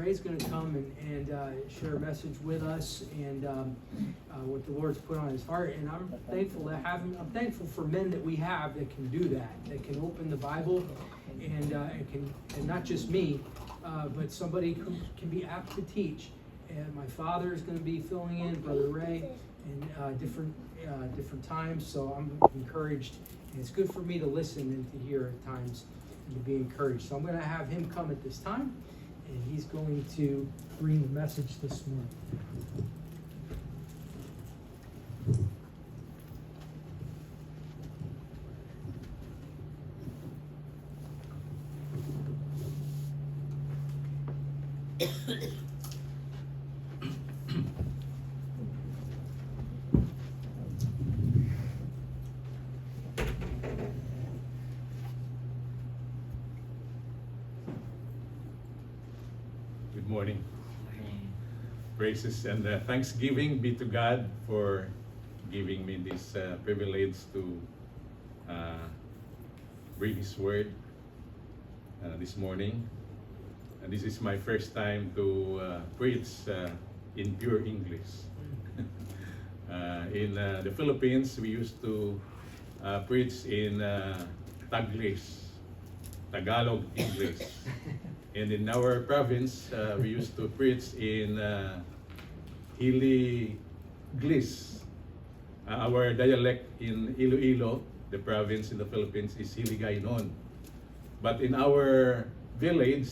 Ray's going to come and share a message with us and what the Lord's put on his heart. And I'm thankful to have him. I'm thankful for men that we have that can do that can open the Bible and not just me, but somebody who can be apt to teach. And my father is going to be filling in, Brother Ray, in different times. So I'm encouraged. And it's good for me to listen and to hear at times and to be encouraged. So I'm going to have him come at this time, and he's going to bring the message this morning. Good morning. Praises and thanksgiving be to God for giving me this privilege to bring His word this morning. And this is my first time to preach in pure English. In the Philippines, we used to preach in Tagalog English. And in our province, we used to preach in Hiliglis. Our dialect in Iloilo, the province in the Philippines, is Hiligaynon. But in our village,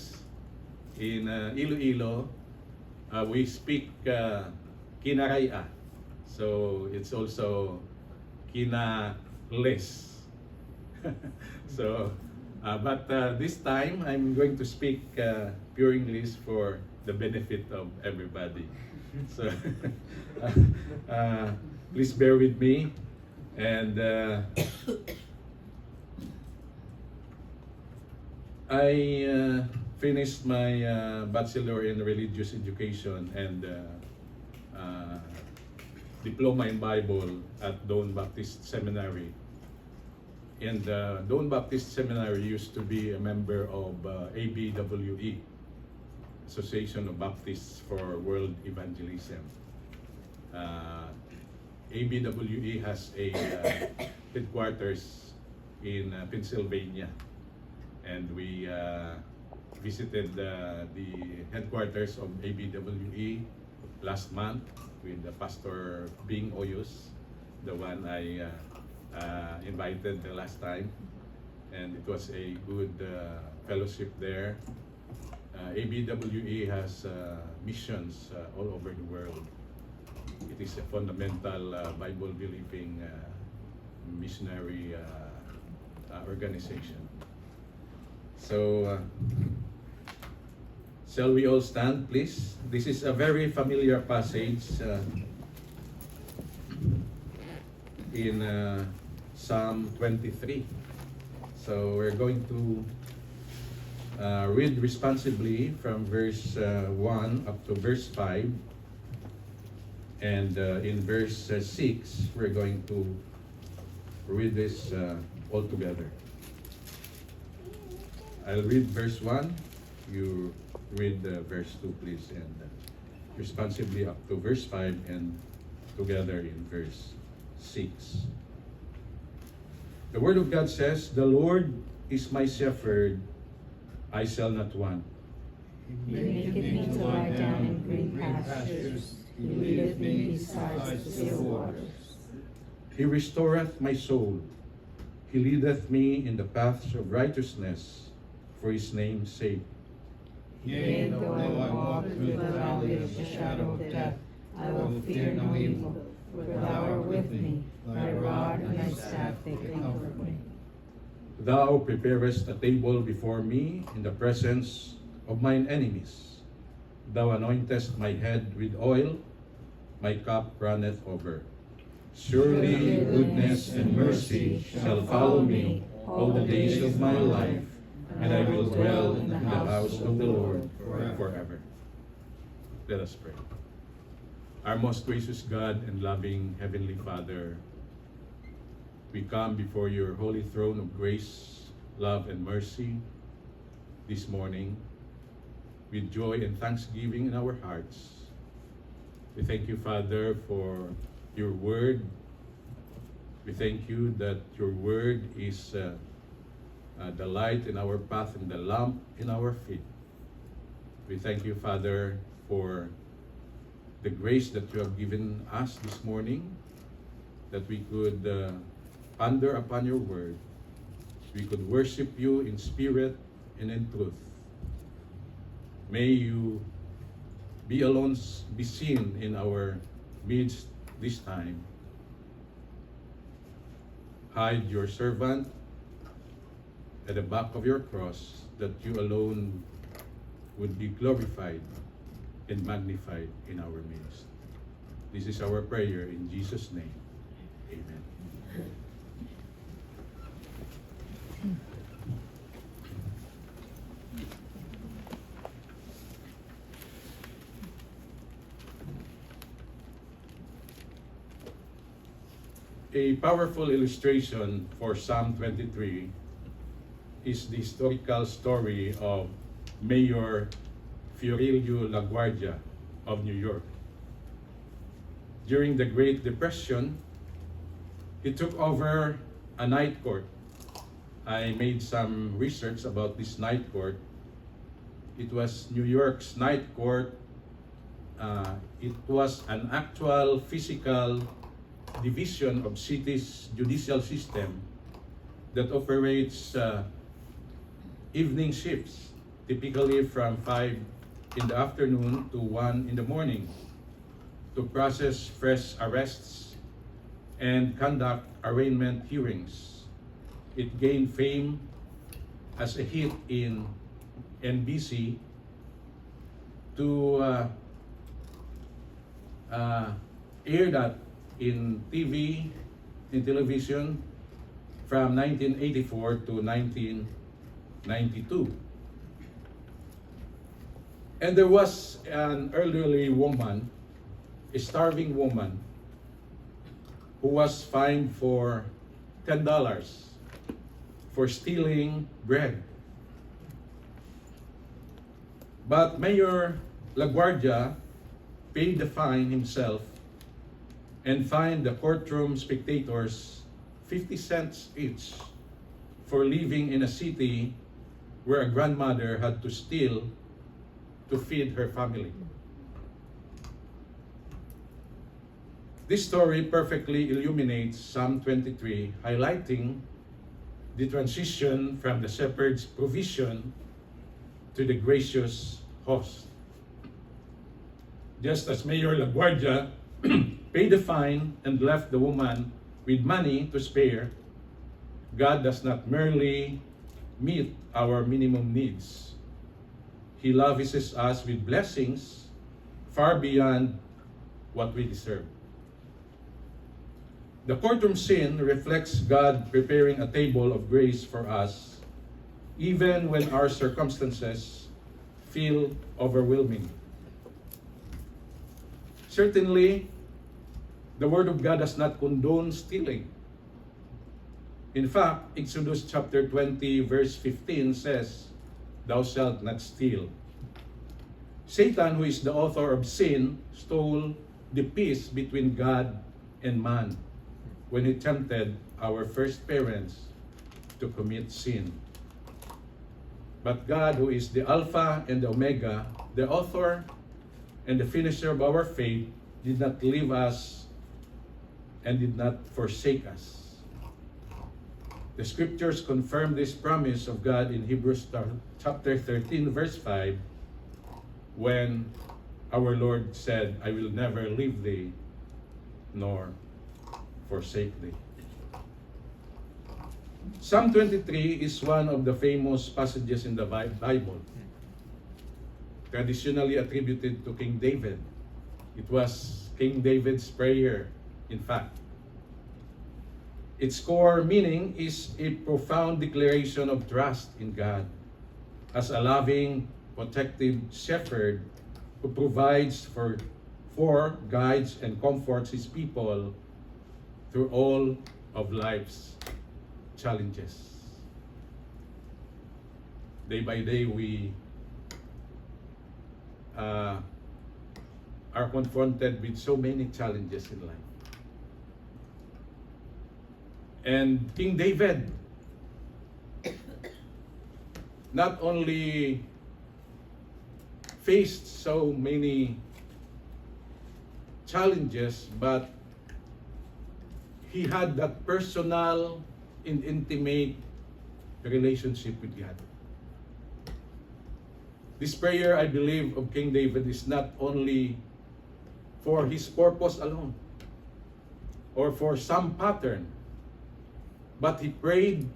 in Iloilo, we speak Kinaraya. So it's also Kinalis. But this time, I'm going to speak pure English for the benefit of everybody. So please bear with me. And I finished my Bachelor in Religious Education and Diploma in Bible at Doan Baptist Seminary. And Doan Baptist Seminary used to be a member of ABWE, Association of Baptists for World Evangelism. ABWE has a headquarters in Pennsylvania, and we visited the headquarters of ABWE last month with Pastor Bing Oyos, the one I invited the last time, and it was a good fellowship there. ABWE has missions all over the world. It is a fundamental Bible-believing missionary organization. So, shall we all stand, please? This is a very familiar passage in Psalm 23. So we're going to read responsibly from verse 1 up to verse 5. And in verse 6, we're going to read this all together. I'll read verse 1. You read verse 2, please. And responsibly up to verse 5 and together in verse 6. The Word of God says, "The Lord is my shepherd, I shall not want. He maketh me to lie down in green pastures. He leadeth me beside the still waters. He restoreth my soul. He leadeth me in the paths of righteousness for His name's sake. Yea, though I walk through the valley of the shadow of death, I will fear no evil, for thou art with me. Thy rod and thy staff, they comfort me. Thou preparest a table before me in the presence of mine enemies. Thou anointest my head with oil, my cup runneth over. Surely goodness and mercy shall follow me all the days of my life, and I will dwell in the house of the Lord forever." Let us pray. Our most gracious God and loving Heavenly Father, we come before your holy throne of grace, love, and mercy this morning. with joy and thanksgiving in our hearts. We thank you, Father, for your word. We thank you that your word is the light in our path and the lamp in our feet. We thank you, Father, for the grace that you have given us this morning, that we could ponder upon your word. We could worship you in spirit and in truth. May you be alone, be seen in our midst this time. Hide your servant at the back of your cross, that you alone would be glorified and magnified in our midst. This is our prayer in Jesus' name. Amen. A powerful illustration for Psalm 23 is the historical story of Mayor Fiorello LaGuardia of New York. During the Great Depression, he took over a night court. I made some research about this night court. It was New York's night court. It was an actual physical division of city's judicial system that operates evening shifts, typically from 5 in the afternoon to 1 in the morning, to process fresh arrests and conduct arraignment hearings. It gained fame as a hit in NBC to air that in TV, in television, from 1984 to 1992. And there was an elderly woman, a starving woman, who was fined for $10 for stealing bread. But Mayor LaGuardia paid the fine himself and fined the courtroom spectators 50 cents each for living in a city where a grandmother had to steal to feed her family. This story perfectly illuminates Psalm 23, highlighting the transition from the shepherd's provision to the gracious host. Just as Mayor LaGuardia paid the fine and left the woman with money to spare, God does not merely meet our minimum needs. He lavishes us with blessings far beyond what we deserve. The courtroom scene reflects God preparing a table of grace for us, even when our circumstances feel overwhelming. Certainly, the Word of God does not condone stealing. In fact, Exodus chapter 20, verse 15 says, "Thou shalt not steal." Satan, who is the author of sin, stole the peace between God and man when he tempted our first parents to commit sin. But God, who is the Alpha and the Omega, the author and the finisher of our faith, did not leave us and did not forsake us. The scriptures confirm this promise of God in Hebrews chapter 13, verse 5, when our Lord said, "I will never leave thee nor forsake thee." Psalm 23 is one of the famous passages in the Bible, traditionally attributed to King David. It was King David's prayer, in fact. Its core meaning is a profound declaration of trust in God as a loving, protective shepherd who provides for, guides, and comforts his people through all of life's challenges. Day by day, we are confronted with so many challenges in life. And King David not only faced so many challenges, but he had that personal and intimate relationship with God. This prayer, I believe, of King David is not only for his purpose alone or for some pattern, but he prayed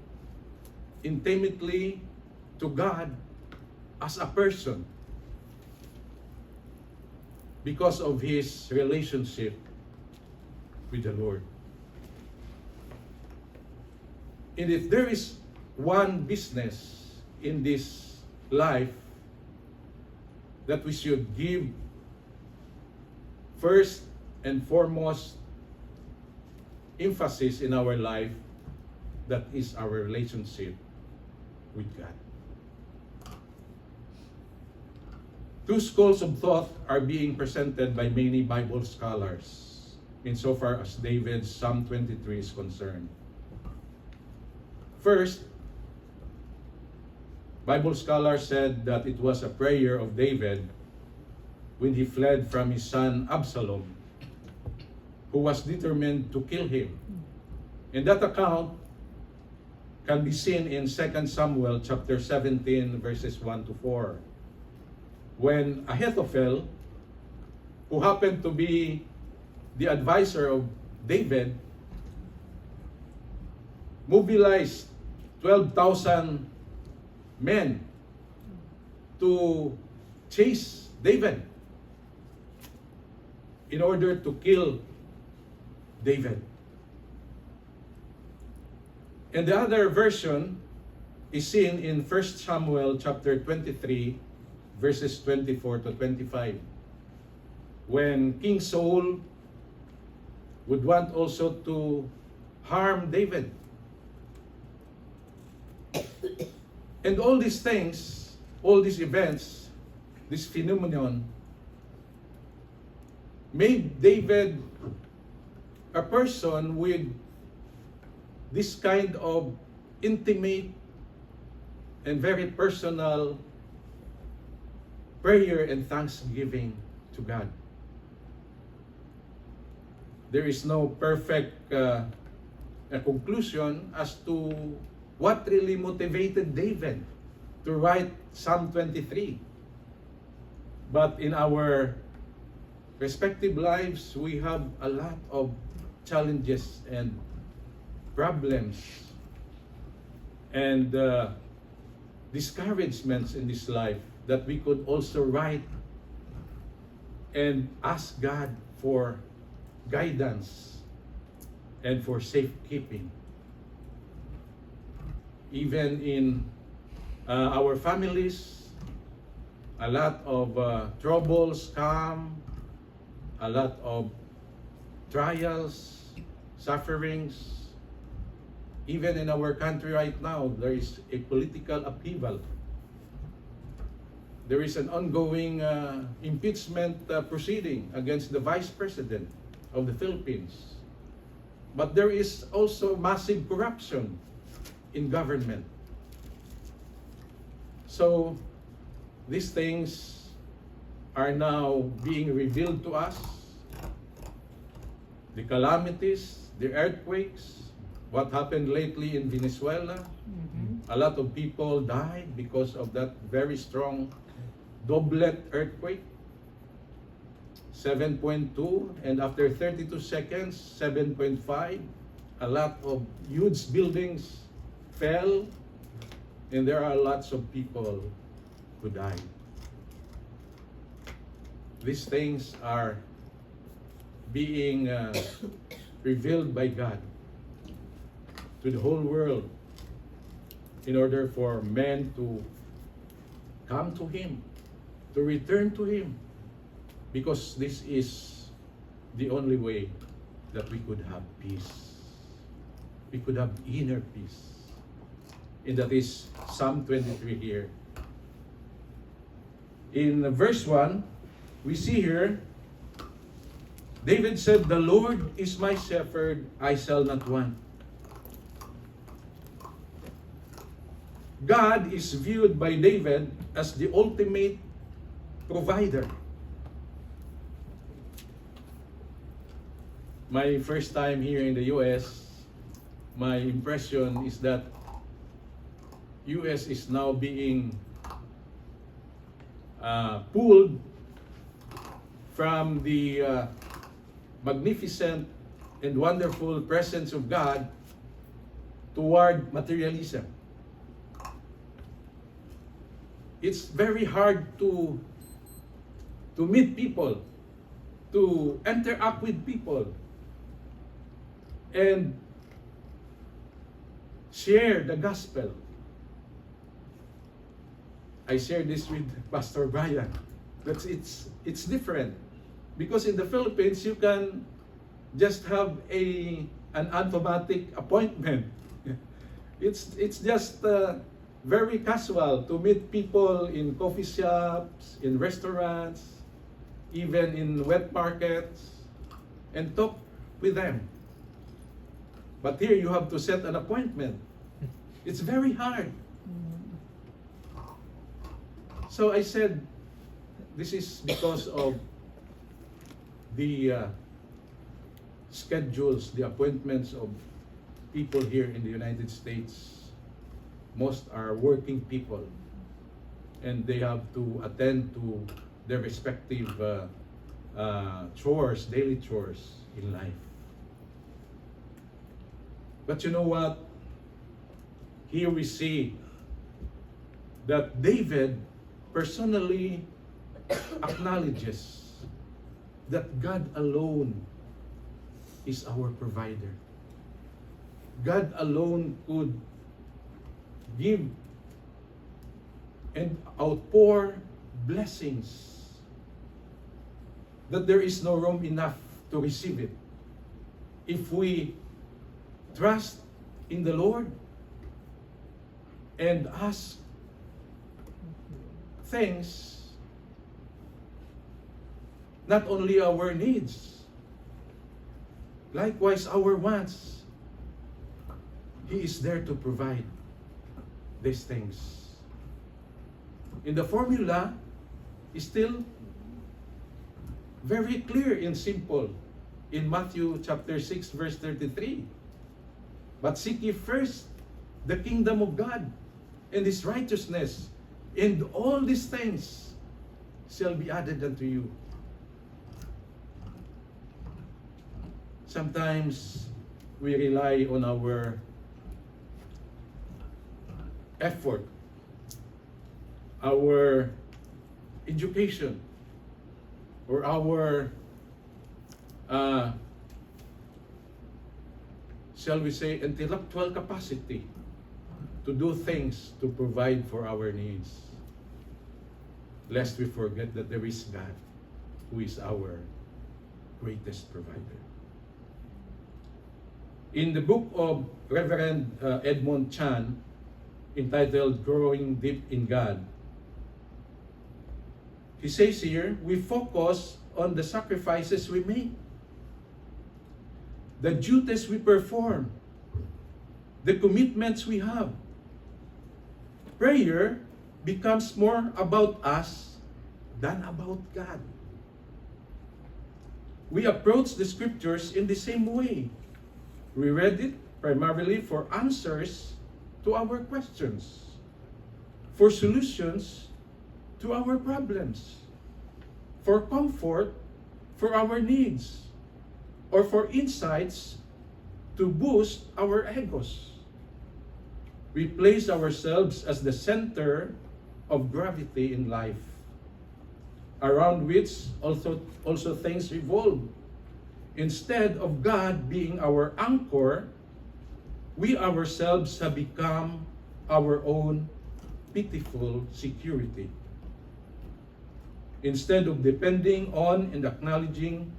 intimately to God as a person because of his relationship with the Lord. And if there is one business in this life that we should give first and foremost emphasis in our life, that is our relationship with God. Two schools of thought are being presented by many Bible scholars insofar as David's Psalm 23 is concerned. First, Bible scholars said that it was a prayer of David when he fled from his son Absalom, who was determined to kill him. And that account can be seen in 2 Samuel chapter 17 verses 1 to 4. When Ahithophel, who happened to be the advisor of David, mobilized 12,000 men to chase David in order to kill David. And the other version is seen in 1 Samuel chapter 23 verses 24 to 25, when King Saul would want also to harm David. And all these things, all these events, this phenomenon made David a person with this kind of intimate and very personal prayer and thanksgiving to God. There is no perfect conclusion as to what really motivated David to write Psalm 23. But in our respective lives, we have a lot of challenges and problems and discouragements in this life that we could also write and ask God for guidance and for safekeeping. Even in our families, a lot of troubles come, a lot of trials, sufferings. Even in our country right now, there is a political upheaval. There is an ongoing impeachment proceeding against the Vice President of the Philippines. But there is also massive corruption in government. So these things are now being revealed to us. The calamities, the earthquakes, what happened lately in Venezuela. A lot of people died because of that very strong Doblet earthquake. 7.2, and after 32 seconds, 7.5. A lot of huge buildings fell, and there are lots of people who died. These things are being revealed by God to the whole world in order for men to come to Him, to return to Him, because this is the only way that we could have peace. We could have inner peace. And that is Psalm 23 here. In verse 1, we see here, David said, "The Lord is my shepherd, I shall not want." God is viewed by David as the ultimate provider. My first time here in the US, my impression is that US is now being pulled from the magnificent and wonderful presence of God toward materialism. It's very hard to meet people, to interact with people, and share the gospel. I share this with Pastor Brian. But it's different. Because in the Philippines, you can just have an automatic appointment. It's just very casual to meet people in coffee shops, in restaurants, even in wet markets, and talk with them. But here you have to set an appointment. It's very hard. So I said, this is because of the schedules, the appointments of people here in the United States. Most are working people, and they have to attend to their respective chores, daily chores in life. But you know what? Here we see that David personally acknowledges that God alone is our provider. God alone could give and outpour blessings that there is no room enough to receive it. If we trust in the Lord and ask things, not only our needs, likewise our wants, He is there to provide these things. And the formula is still very clear and simple in Matthew chapter 6 verse 33. But seek ye first the kingdom of God and His righteousness, and all these things shall be added unto you. Sometimes we rely on our effort, our education, or our, shall we say, intellectual capacity to do things to provide for our needs, lest we forget that there is God who is our greatest provider. In the book of Reverend Edmond Chan, entitled Growing Deep in God, he says here, we focus on the sacrifices we make, the duties we perform, the commitments we have. Prayer becomes more about us than about God. We approach the scriptures in the same way. We read it primarily for answers to our questions, for solutions to our problems, for comfort for our needs, or for insights to boost our egos. We place ourselves as the center of gravity in life, around which also things revolve. Instead of God being our anchor, we ourselves have become our own pitiful security. Instead of depending on and acknowledging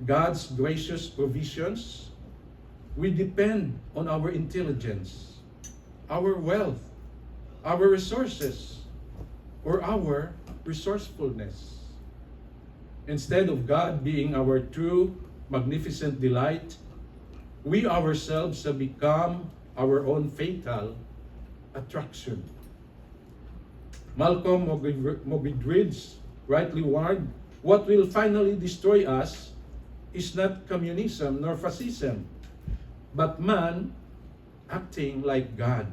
God's gracious provisions, we depend on our intelligence, our wealth, our resources, or our resourcefulness. Instead of God being our true, magnificent delight, we ourselves have become our own fatal attraction. Malcolm Muggeridge rightly warned, what will finally destroy us is not communism nor fascism, but man acting like God.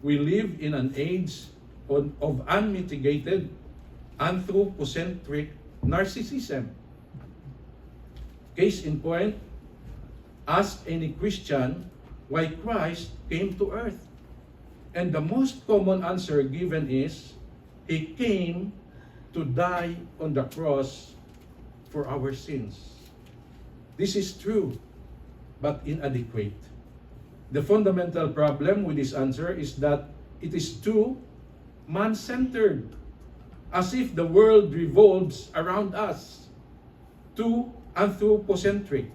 We live in an age of unmitigated, anthropocentric narcissism. Case in point, ask any Christian why Christ came to earth. And the most common answer given is, He came to die on the cross for our sins. This is true, but inadequate. The fundamental problem with this answer is that it is too man-centered, as if the world revolves around us, too anthropocentric.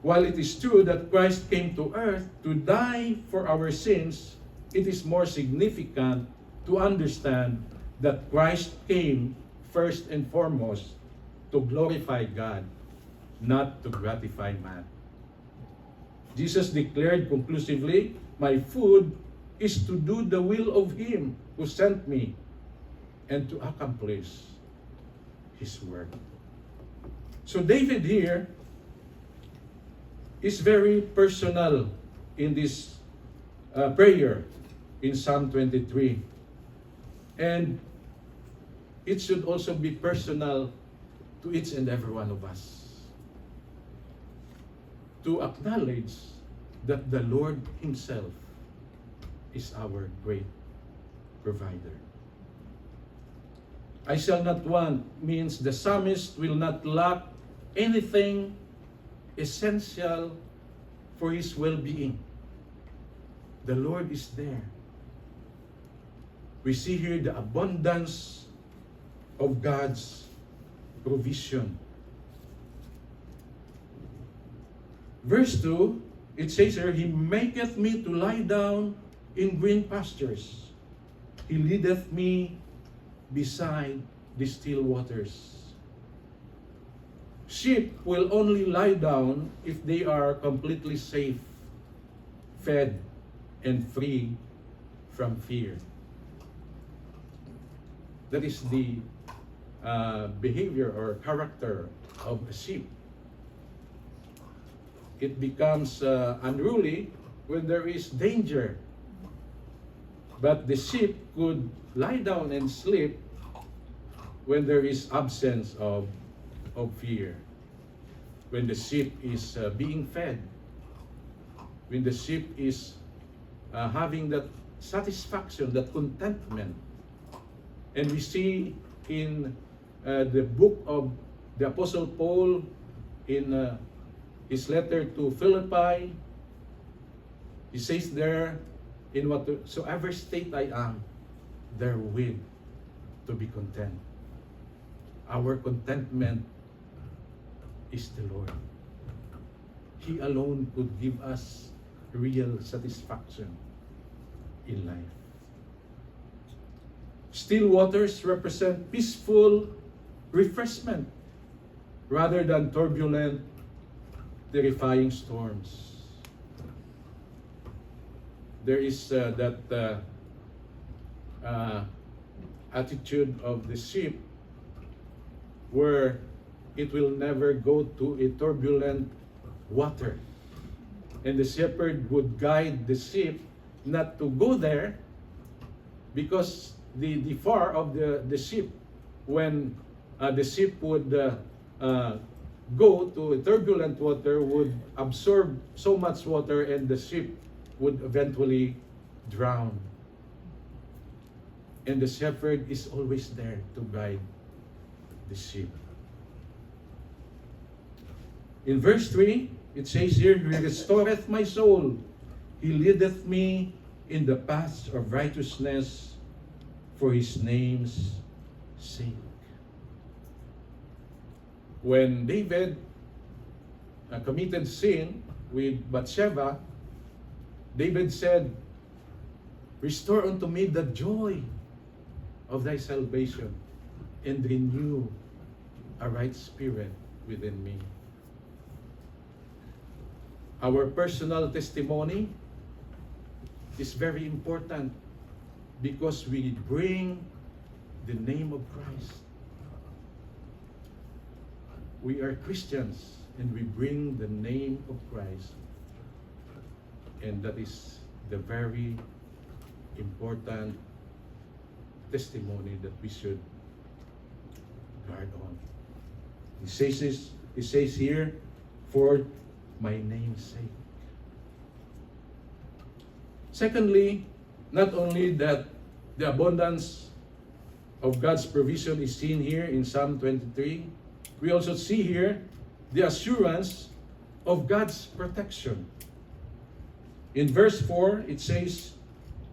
While it is true that Christ came to earth to die for our sins, it is more significant to understand that Christ came first and foremost to glorify God, not to gratify man. Jesus declared conclusively, "My food is to do the will of Him who sent me and to accomplish His work." So David here is very personal in this prayer in Psalm 23. And it should also be personal to each and every one of us, to acknowledge that the Lord Himself is our great provider. I shall not want means the psalmist will not lack anything essential for his well-being. The Lord is there. We see here the abundance of God's provision. Verse 2, it says here, He maketh me to lie down in green pastures. He leadeth me beside the still waters. Sheep will only lie down if they are completely safe, fed, and free from fear. That is the behavior or character of a sheep. It becomes unruly when there is danger. But the sheep could lie down and sleep when there is absence of fear. When the sheep is being fed. When the sheep is having that satisfaction, that contentment. And we see in the book of the Apostle Paul in his letter to Philippi, he says there, in whatsoever state I am, therewith to be content. Our contentment is the Lord. He alone could give us real satisfaction in life. Still waters represent peaceful refreshment rather than turbulent, terrifying storms. There is that attitude of the sheep where it will never go to a turbulent water. And the shepherd would guide the sheep not to go there because the far of the sheep, when the sheep would go to a turbulent water, would absorb so much water and the sheep would eventually drown. And the shepherd is always there to guide the sheep. In verse 3, it says here, He restoreth my soul. He leadeth me in the paths of righteousness for His name's sake. When David committed sin with Bathsheba, David said, "Restore unto me the joy of thy salvation." and renew a right spirit within me. Our personal testimony is very important because we bring the name of Christ. We are Christians and we bring the name of Christ. And that is the very important testimony that we should guard on. He says here, for my name's sake. Secondly, not only that the abundance of God's provision is seen here in Psalm 23, we also see here the assurance of God's protection. In verse 4, it says,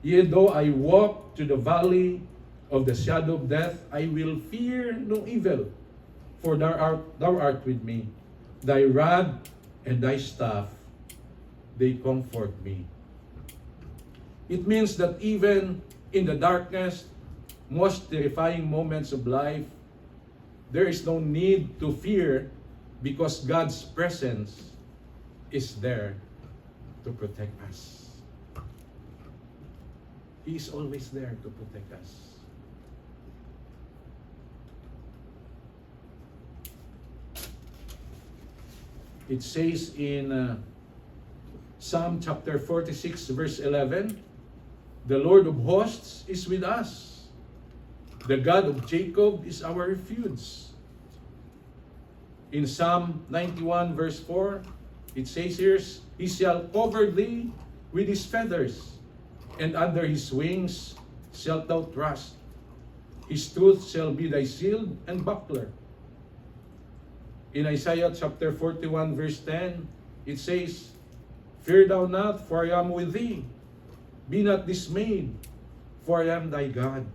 Yea, though I walk through the valley of the shadow of death, I will fear no evil, for thou art with me. Thy rod and thy staff, they comfort me. It means that even in the darkest, most terrifying moments of life, there is no need to fear because God's presence is there to protect us. He is always there to protect us. It says in Psalm chapter 46 verse 11, the Lord of hosts is with us. The God of Jacob is our refuge. In Psalm 91 verse 4, it says here, He shall cover thee with His feathers, and under His wings shalt thou trust. His truth shall be thy shield and buckler. In Isaiah chapter 41 verse 10, it says, Fear thou not, for I am with thee. Be not dismayed, for I am thy God.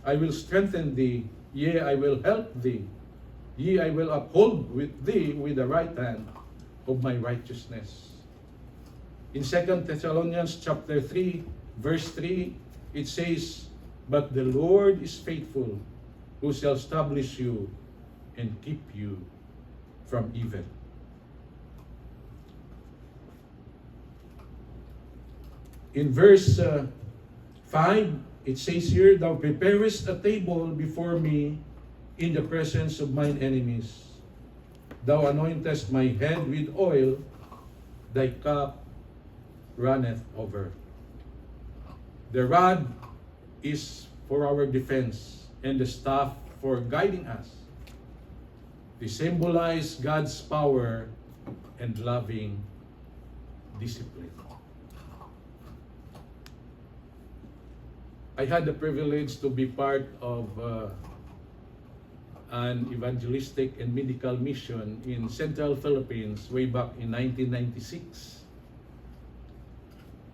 I will strengthen thee, yea, I will help thee. Yea, I will uphold with thee with the right hand of my righteousness. In 2 Thessalonians chapter 3, verse 3, it says, But the Lord is faithful, who shall establish you and keep you from evil. In verse 5, it says here, Thou preparest a table before me in the presence of mine enemies. Thou anointest my head with oil, thy cup runneth over. The rod is for our defense, and the staff for guiding us. They symbolize God's power and loving discipline. I had the privilege to be part of an evangelistic and medical mission in Central Philippines way back in 1996.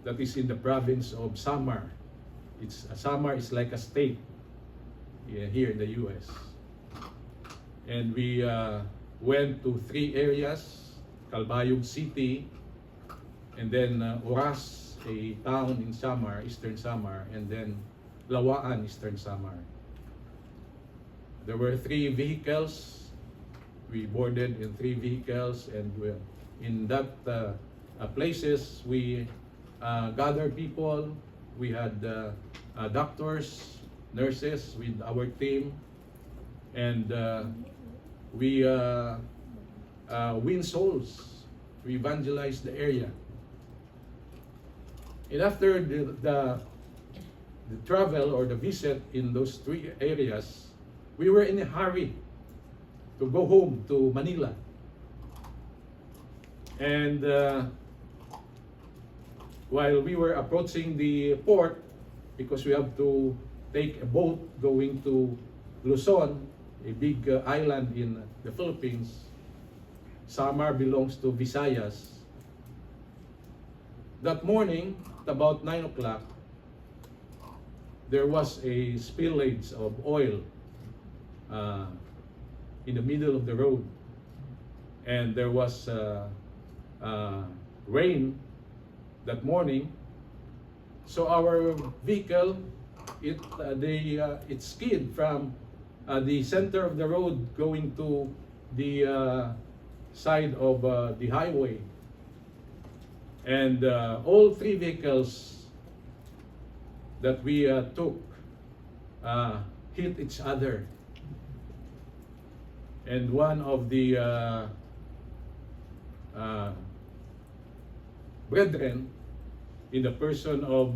That is in the province of Samar. Samar is like a state here in the U.S. And we went to 3 areas, Calbayog City, and then Oras, a town in Samar, Eastern Samar, and then Lawaan, Eastern Samar. There were 3 vehicles. We boarded in 3 vehicles, and in that places we gathered people. We had doctors, nurses with our team, and we win souls. We evangelized the area. And after the travel or the visit in those 3 areas, we were in a hurry to go home to Manila. And while we were approaching the port, because we have to take a boat going to Luzon, a big island in the Philippines. Samar belongs to Visayas. That morning, at about 9 o'clock, there was a spillage of oil in the middle of the road. And there was rain that morning. So our vehicle, it skid from the center of the road going to the side of the highway. And all three vehicles that we took hit each other. And one of the brethren, in the person of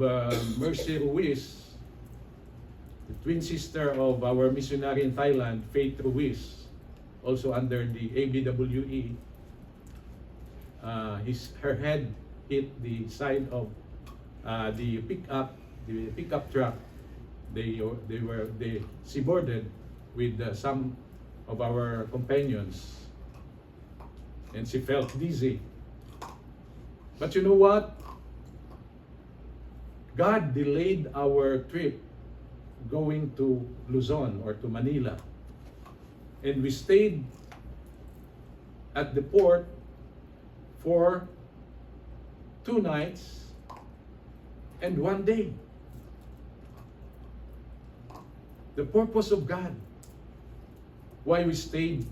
Mercy Ruiz, the twin sister of our missionary in Thailand, Faith Ruiz, also under the ABWE, her head hit the side of the pickup truck. She boarded with some of our companions, and she felt dizzy. But you know what? God delayed our trip going to Luzon or to Manila. And we stayed at the port for 2 nights and 1 day. The purpose of God, why we stayed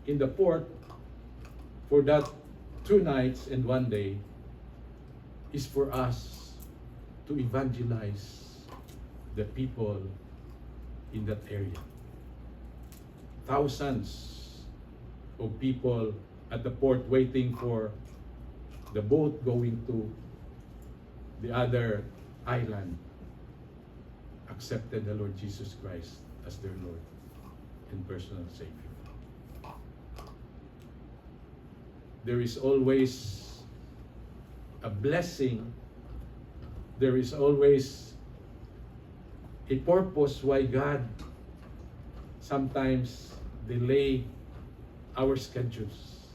in the port for that 2 nights and 1 day, is for us to evangelize the people in that area. Thousands of people at the port waiting for the boat going to the other island accepted the Lord Jesus Christ as their Lord and personal Savior. There is always a blessing. There is always a purpose why God sometimes delay our schedules,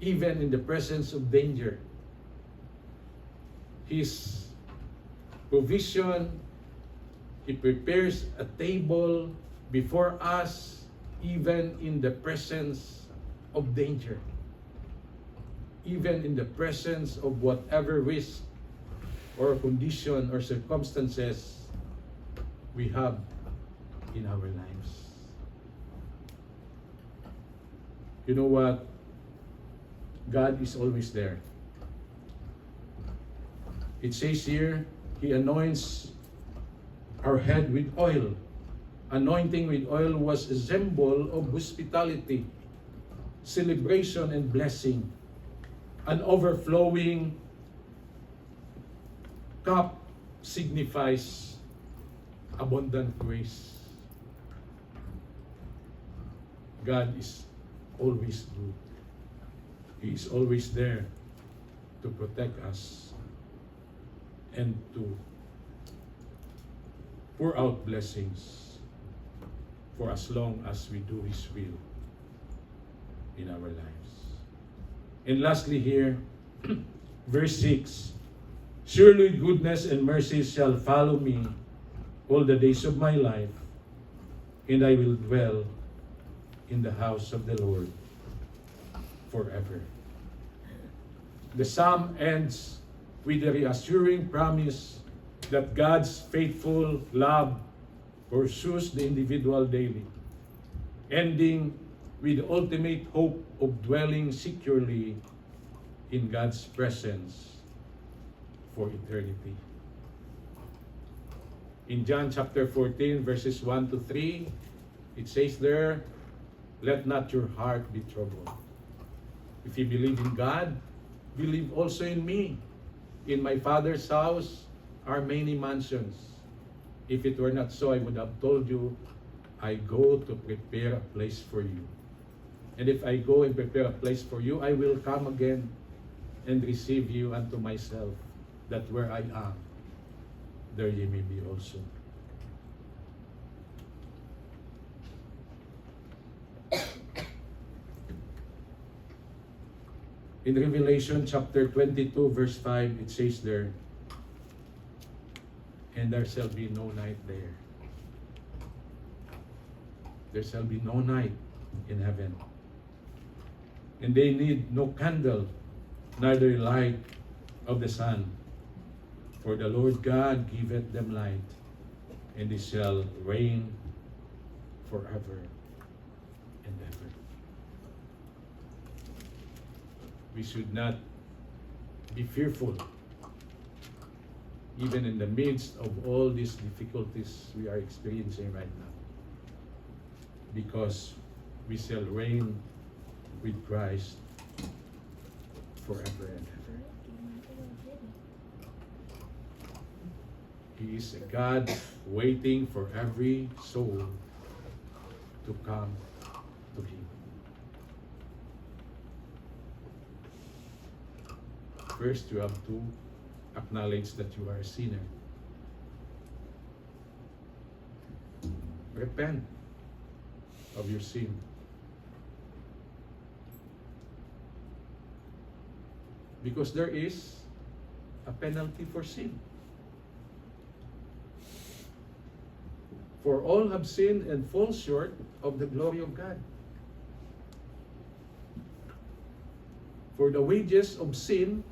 even in the presence of danger. His provision, He prepares a table before us, even in the presence of danger, even in the presence of whatever risk or condition or circumstances we have in our lives. You know what? God is always there. It says here, He anoints our head with oil. Anointing with oil was a symbol of hospitality, celebration, and blessing. An overflowing cup signifies abundant grace. God is always good. He is always there to protect us and to pour out blessings for as long as we do His will in our lives. And lastly here, verse 6, surely goodness and mercy shall follow me all the days of my life, and I will dwell in the house of the Lord forever. The psalm ends with a reassuring promise that God's faithful love pursues the individual daily, ending with the ultimate hope of dwelling securely in God's presence for eternity. In John chapter 14, verses 1 to 3, it says there, let not your heart be troubled. If you believe in God, believe also in me. In my Father's house are many mansions. If it were not so, I would have told you, I go to prepare a place for you. And if I go and prepare a place for you, I will come again and receive you unto myself, that where I am, there ye may be also. In Revelation chapter 22, verse 5, it says there, and there shall be no night there. There shall be no night in heaven. And they need no candle, neither light of the sun. For the Lord God giveth them light, and they shall reign forever and ever. We should not be fearful, even in the midst of all these difficulties we are experiencing right now, because we shall reign with Christ forever and ever. He is a God waiting for every soul to come to Him. First, you have to acknowledge that you are a sinner. Repent of your sin. Because there is a penalty for sin. For all have sinned and fall short of the glory of God. For the wages of sin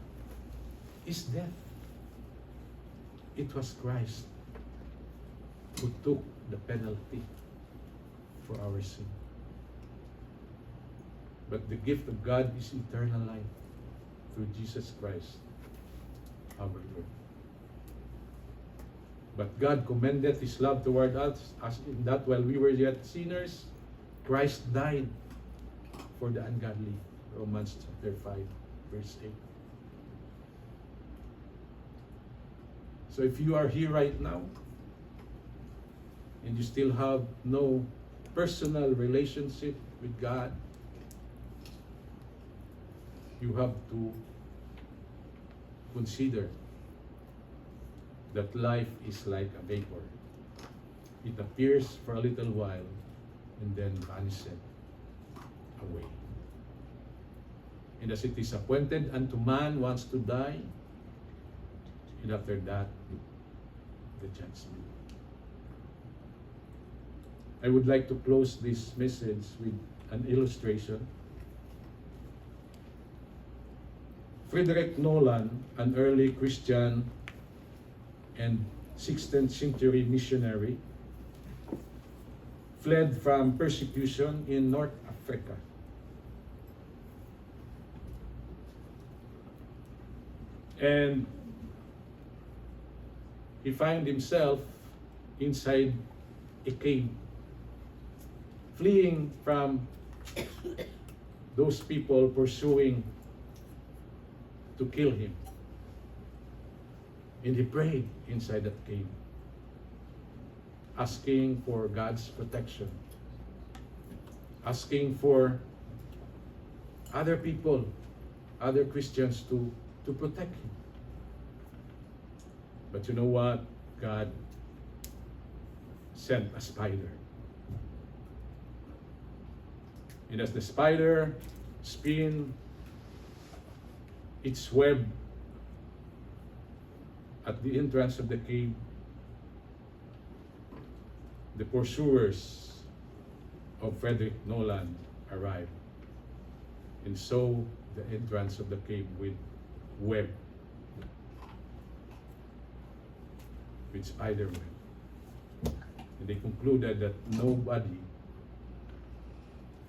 is death. It was Christ who took the penalty for our sin. But the gift of God is eternal life through Jesus Christ, our Lord. But God commended His love toward us, as in that while we were yet sinners, Christ died for the ungodly. Romans chapter 5, verse 8. So if you are here right now, and you still have no personal relationship with God, you have to consider that life is like a vapor. It appears for a little while and then vanishes away. And as it is appointed unto man once to die, and after that, the judgment. I would like to close this message with an illustration. Frederick Nolan, an early Christian and 16th century missionary, fled from persecution in North Africa. And he found himself inside a cave, fleeing from those people pursuing to kill him. And he prayed inside that cave, asking for God's protection, asking for other people, other Christians to protect him. But you know what? God sent a spider. And as the spider spin its web at the entrance of the cave, the pursuers of Frederick Nolan arrived and saw the entrance of the cave with web, with spider web. And they concluded that nobody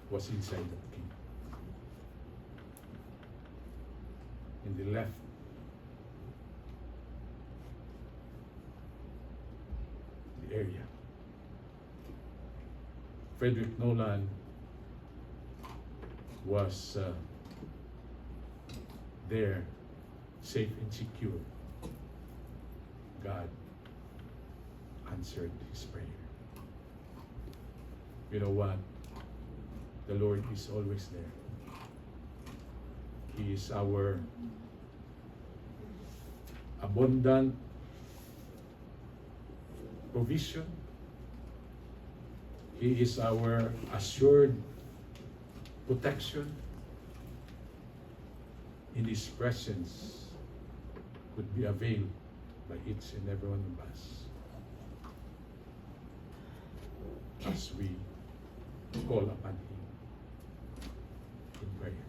was inside that cave. And they left. The area. Frederick Nolan was there, safe and secure. God answered his prayer. You know what? The Lord is always there. He is our abundant provision. He is our assured protection. In His presence could be availed by each and every one of us as we call upon Him in prayer.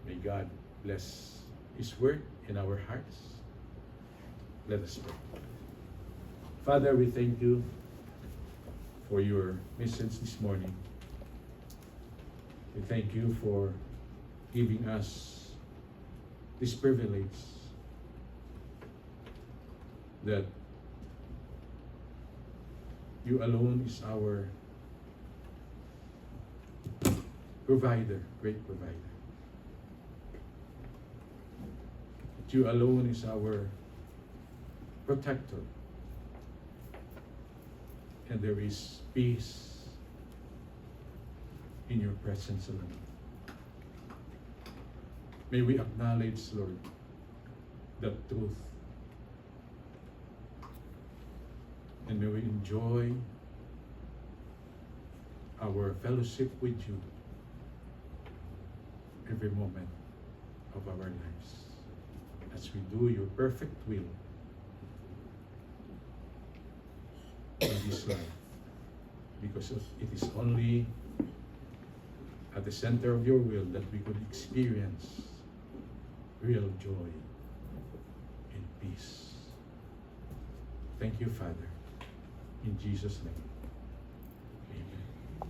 May God bless His word in our hearts. Let us pray. Father, we thank you for your message this morning. We thank you for giving us this privilege that you alone is our provider, great provider. That you alone is our protector. And there is peace in your presence alone. May we acknowledge, Lord, that truth. And may we enjoy our fellowship with you every moment of our lives as we do your perfect will in this life, because it is only at the center of your will that we could experience real joy and peace. Thank you, Father. In Jesus' name.